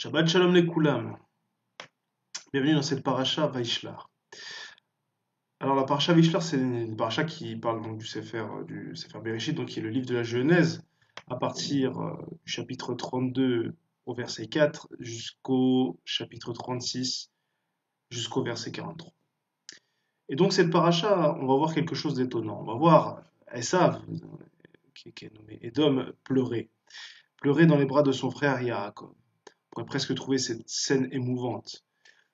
Shabbat Shalom les Koulam. Bienvenue dans cette paracha Vaishlar. Alors la paracha Vaishlar, c'est une paracha qui parle donc du Sefer Bereshit, donc qui est le livre de la Genèse, à partir du chapitre 32 au verset 4 jusqu'au chapitre 36 jusqu'au verset 43. Et donc cette paracha, on va voir quelque chose d'étonnant. On va voir Esav, qui est nommé Édom, pleurer dans les bras de son frère Yaakov. On pourrait presque trouver cette scène émouvante.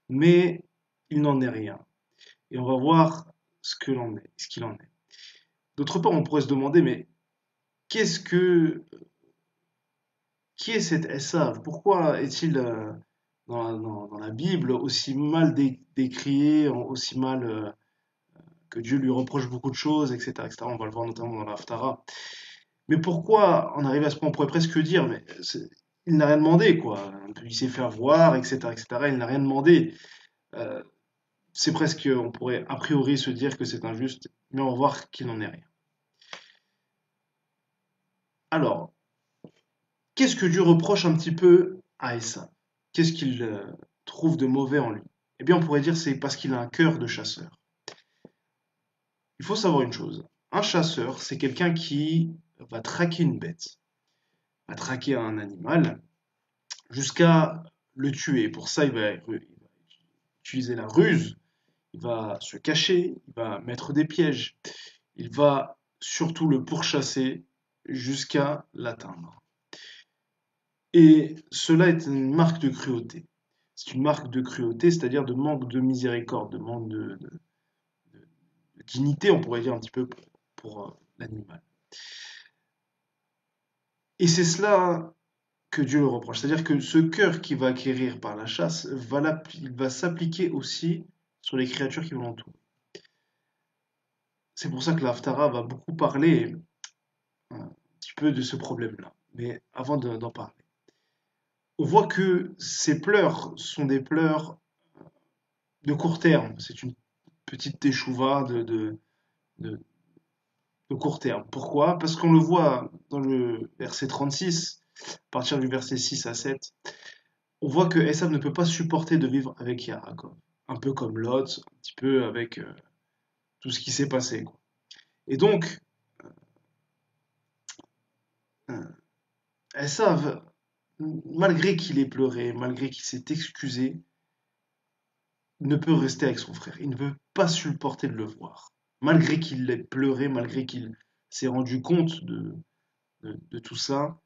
Mais il n'en est rien. Et on va voir ce qu'il en est. D'autre part, on pourrait se demander, mais qu'est-ce que, qui est cet Esav? Pourquoi est-il dans la Bible aussi mal décrié, aussi mal que Dieu lui reproche beaucoup de choses, etc., etc. On va le voir notamment dans l'Haftara. Mais pourquoi on arrive à ce point? On pourrait presque dire, mais il n'a rien demandé, quoi. Il s'est fait avoir, etc., etc. Il n'a rien demandé. Euh, c'est presque, on pourrait a priori se dire que c'est injuste, mais on va voir qu'il n'en est rien. Alors, qu'est-ce que Dieu reproche un petit peu à Esav? Qu'est-ce qu'il trouve de mauvais en lui? Eh bien, on pourrait dire c'est parce qu'il a un cœur de chasseur. Il faut savoir une chose. Un chasseur, c'est quelqu'un qui va traquer une bête, va traquer un animal jusqu'à le tuer. Pour ça, il va utiliser la ruse, il va se cacher, il va mettre des pièges, il va surtout le pourchasser jusqu'à l'atteindre. Et cela est une marque de cruauté. C'est une marque de cruauté, c'est-à-dire de manque de miséricorde, de manque de dignité, on pourrait dire un petit peu pour l'animal. Et c'est cela que Dieu le reproche. C'est-à-dire que ce cœur qu'il va acquérir par la chasse, il va s'appliquer aussi sur les créatures qui l'entourent. C'est pour ça que l'Haftara va beaucoup parler un petit peu de ce problème-là. Mais avant d'en parler, on voit que ces pleurs sont des pleurs de court terme. C'est une petite échouva de- de court terme. Pourquoi? Parce qu'on le voit dans le verset 36, à partir du verset 6 à 7, on voit que Esav ne peut pas supporter de vivre avec Yaakov. Un peu comme Lot, un petit peu avec tout ce qui s'est passé, quoi. Et donc, euh, Esav, malgré qu'il ait pleuré, malgré qu'il s'est excusé, ne peut rester avec son frère. Il ne peut pas supporter de le voir. Malgré qu'il ait pleuré, malgré qu'il s'est rendu compte de tout ça,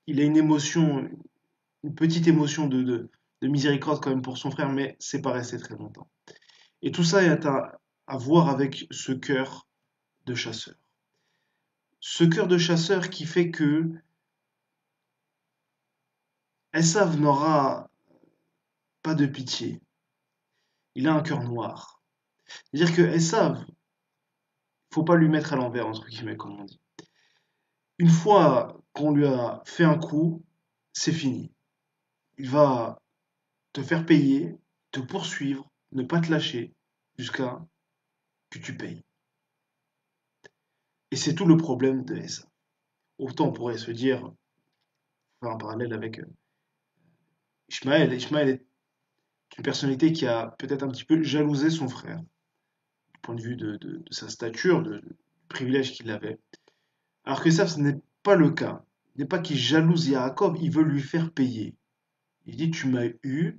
il a une émotion, une petite émotion de miséricorde quand même pour son frère, mais c'est pas resté très longtemps. Et tout ça est à voir avec ce cœur de chasseur. Ce cœur de chasseur qui fait que Esav n'aura pas de pitié. Il a un cœur noir. C'est-à-dire que Esav, faut pas lui mettre à l'envers, entre guillemets, comme on dit. Une fois qu'on lui a fait un coup, c'est fini. Il va te faire payer, te poursuivre, ne pas te lâcher jusqu'à que tu payes. Et c'est tout le problème de Esav. Autant on pourrait se dire, faire un parallèle avec Ishmaël. Ishmaël est une personnalité qui a peut-être un petit peu jalousé son frère, du point de vue de sa stature, du privilège qu'il avait. Alors que ça, ce n'est pas le cas. Il n'est pas qu'il jalouse Yaakov, il veut lui faire payer. Il dit, tu m'as eu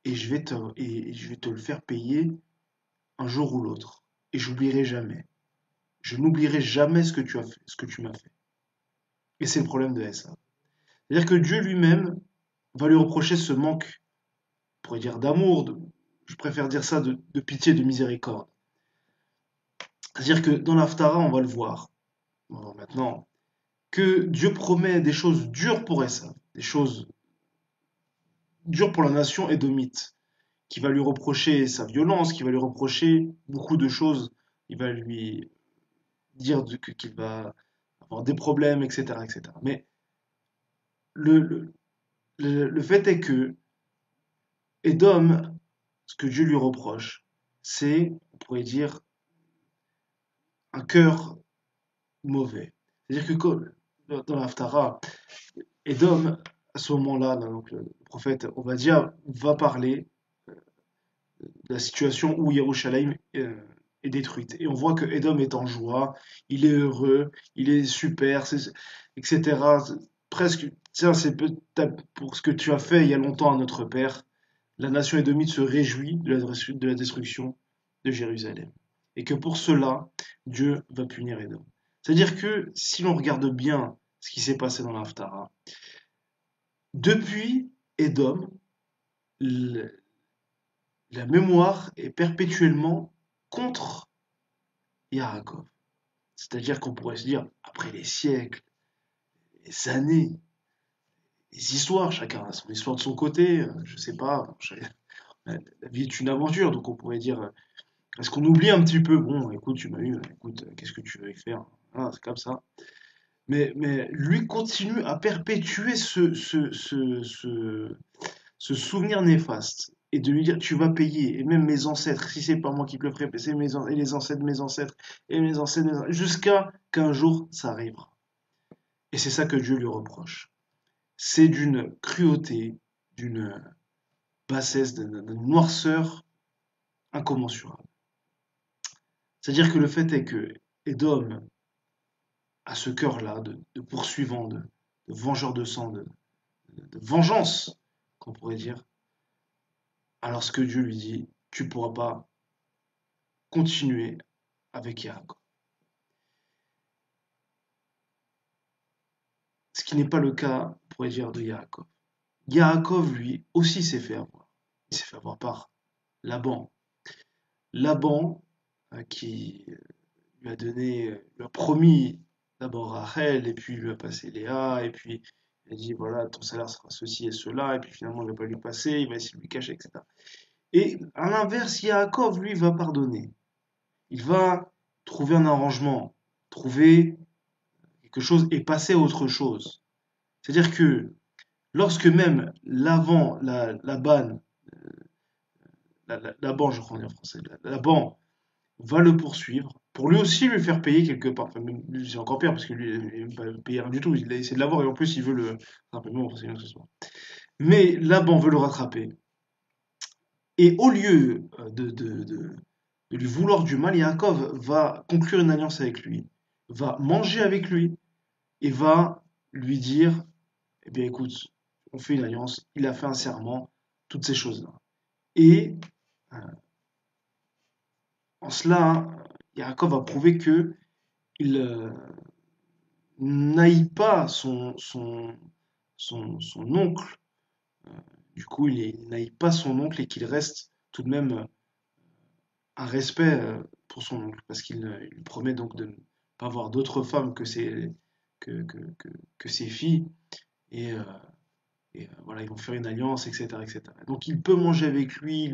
et je vais te le faire payer un jour ou l'autre. Et j'oublierai jamais. Je n'oublierai jamais ce que tu as fait, ce que tu m'as fait. Et c'est le problème de Esav. C'est-à-dire que Dieu lui-même va lui reprocher ce manque, on pourrait dire d'amour, je préfère dire ça, de pitié, de miséricorde. C'est-à-dire que dans l'Haftara, on va le voir, maintenant, que Dieu promet des choses dures pour Esav, des choses dures pour la nation édomite, qui va lui reprocher sa violence, qui va lui reprocher beaucoup de choses. Il va lui dire qu'il va avoir des problèmes, etc., etc. Mais le, le, le fait est que Édom, ce que Dieu lui reproche, c'est, on pourrait dire, un cœur mauvais. C'est-à-dire que dans l'Haftara, Édom à ce moment-là, là, donc le prophète Obadiah va parler de la situation où Yerushalayim est détruite. Et on voit que Edom est en joie, il est heureux, il est super, etc. Presque, tiens, c'est pour ce que tu as fait il y a longtemps à notre père. La nation édomite se réjouit de la destruction de Jérusalem. Et que pour cela, Dieu va punir Edom. C'est-à-dire que si l'on regarde bien ce qui s'est passé dans l'Haftara, depuis Edom, la mémoire est perpétuellement contre Yaakov. C'est-à-dire qu'on pourrait se dire, après les siècles, les années, les histoires, chacun a son histoire de son côté, je sais pas, la vie est une aventure, donc on pourrait dire, est-ce qu'on oublie un petit peu, bon, écoute, tu m'as eu, écoute, qu'est-ce que tu veux y faire? Voilà, c'est comme ça. Mais lui continue à perpétuer ce souvenir néfaste et de lui dire tu vas payer, et même mes ancêtres, si c'est pas moi qui te le ferai, c'est et les ancêtres de mes ancêtres, et mes ancêtres, jusqu'à qu'un jour ça arrivera. Et c'est ça que Dieu lui reproche. C'est d'une cruauté, d'une bassesse, d'une noirceur incommensurable. C'est-à-dire que le fait est que Edom a ce cœur-là de poursuivant, de vengeur de sang, de vengeance, qu'on pourrait dire, alors ce que Dieu lui dit, tu ne pourras pas continuer avec Yaakov. Ce qui n'est pas le cas, on pourrait dire, de Yaakov. Yaakov, lui, aussi s'est fait avoir. Il s'est fait avoir par Laban. Laban, qui lui a donné, lui a promis d'abord Rachel, et puis il lui a passé Léa, et puis il a dit, voilà, ton salaire sera ceci et cela, et puis finalement il ne va pas lui passer, il va essayer de lui cacher, etc. Et à l'inverse, Yaakov, lui, va pardonner. Il va trouver un arrangement, trouver quelque chose et passer à autre chose. C'est-à-dire que lorsque même Laban, Laban, je crois en français, Laban va le poursuivre pour lui aussi lui faire payer quelque part. Enfin, c'est encore pire parce que lui, il ne va pas payer rien du tout. Il a essayé de l'avoir et en plus, il veut le. Enfin, bon, c'est une autre histoire. Mais Laban veut le rattraper. Et au lieu de lui vouloir du mal, Yaakov va conclure une alliance avec lui, va manger avec lui et va lui dire, eh bien écoute, on fait une alliance, il a fait un serment, toutes ces choses-là. Et euh, en cela, Yaakov a prouvé que il n'haït pas son oncle. Euh, du coup, il n'haït pas son oncle et qu'il reste tout de même un respect pour son oncle, parce qu'il lui promet donc de ne pas avoir d'autres femmes que ses filles, et, voilà, ils vont faire une alliance, etc., etc. Donc il peut manger avec lui,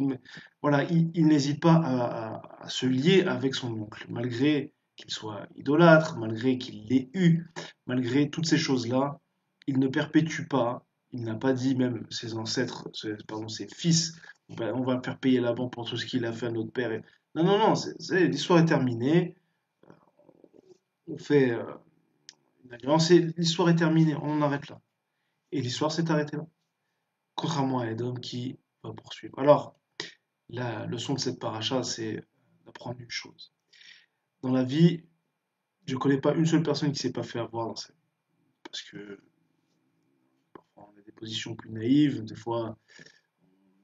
voilà, il n'hésite pas à se lier avec son oncle, malgré qu'il soit idolâtre, malgré qu'il l'ait eu, malgré toutes ces choses-là, il ne perpétue pas, il n'a pas dit même ses ancêtres, pardon, ses fils, on va faire payer Laban pour tout ce qu'il a fait à notre père. Non, non, non, l'histoire est terminée, on fait une alliance et l'histoire est terminée, on en arrête là. Et l'histoire s'est arrêtée là. Contrairement à Edom qui va poursuivre. Alors, la leçon de cette paracha, c'est d'apprendre une chose. Dans la vie, je ne connais pas une seule personne qui ne s'est pas fait avoir dans sa vie. Parce que parfois on a des positions plus naïves, des fois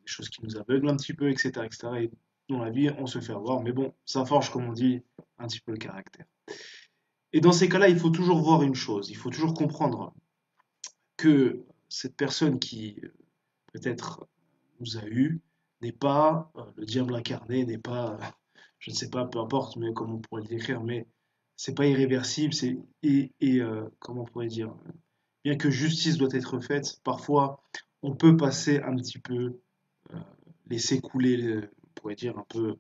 des choses qui nous aveuglent un petit peu, etc., etc. Et dans la vie, on se fait avoir. Mais bon, ça forge, comme on dit, un petit peu le caractère. Et dans ces cas-là, il faut toujours voir une chose. Il faut toujours comprendre que cette personne qui peut-être nous a eu n'est pas le diable incarné, n'est pas, je ne sais pas, peu importe, mais comment on pourrait le décrire, mais c'est pas irréversible, comment on pourrait dire, bien que justice doit être faite, parfois on peut passer un petit peu, euh, laisser couler, on pourrait dire un peu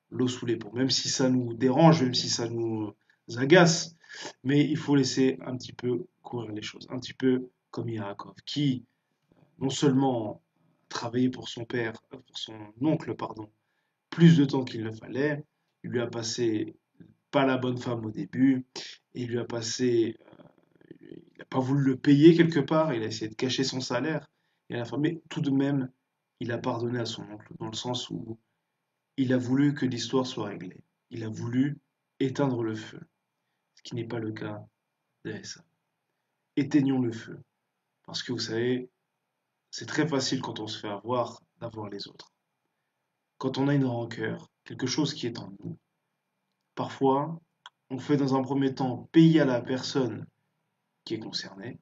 l'eau sous les ponts, même si ça nous dérange, même si ça nous agace, mais il faut laisser un petit peu courir les choses, un petit peu comme Yaakov, qui non seulement travaillé pour son père, pour son oncle, pardon, plus de temps qu'il ne fallait. Il lui a passé pas la bonne femme au début, et il lui a passé, il n'a pas voulu le payer quelque part, il a essayé de cacher son salaire. Et à la fin, mais tout de même, il a pardonné à son oncle, dans le sens où il a voulu que l'histoire soit réglée. Il a voulu éteindre le feu, ce qui n'est pas le cas d'Aessa. Éteignons le feu. Parce que vous savez, c'est très facile quand on se fait avoir d'avoir les autres. Quand on a une rancœur, quelque chose qui est en nous, parfois, on fait dans un premier temps payer à la personne qui est concernée,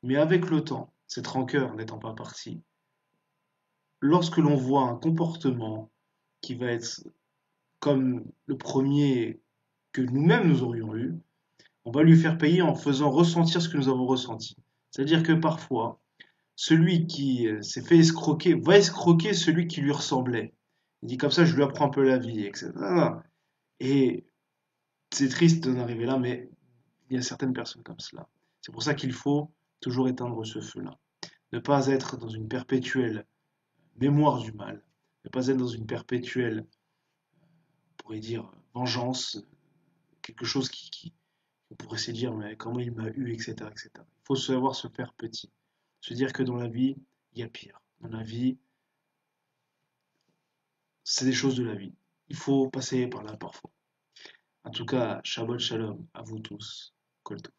mais avec le temps, cette rancœur n'étant pas partie, lorsque l'on voit un comportement qui va être comme le premier que nous-mêmes nous aurions eu, on va lui faire payer en faisant ressentir ce que nous avons ressenti. C'est-à-dire que parfois, celui qui s'est fait escroquer va escroquer celui qui lui ressemblait. Il dit comme ça, je lui apprends un peu la vie, etc. Et c'est triste d'en arriver là, mais il y a certaines personnes comme cela. C'est pour ça qu'il faut toujours éteindre ce feu-là. Ne pas être dans une perpétuelle mémoire du mal, ne pas être dans une perpétuelle, on pourrait dire, vengeance, quelque chose on pourrait se dire, mais comment il m'a eu, etc., etc. Il faut savoir se faire petit. Se dire que dans la vie, il y a pire. Dans la vie, c'est des choses de la vie. Il faut passer par là parfois. En tout cas, Shabbat Shalom à vous tous. Kol Tov.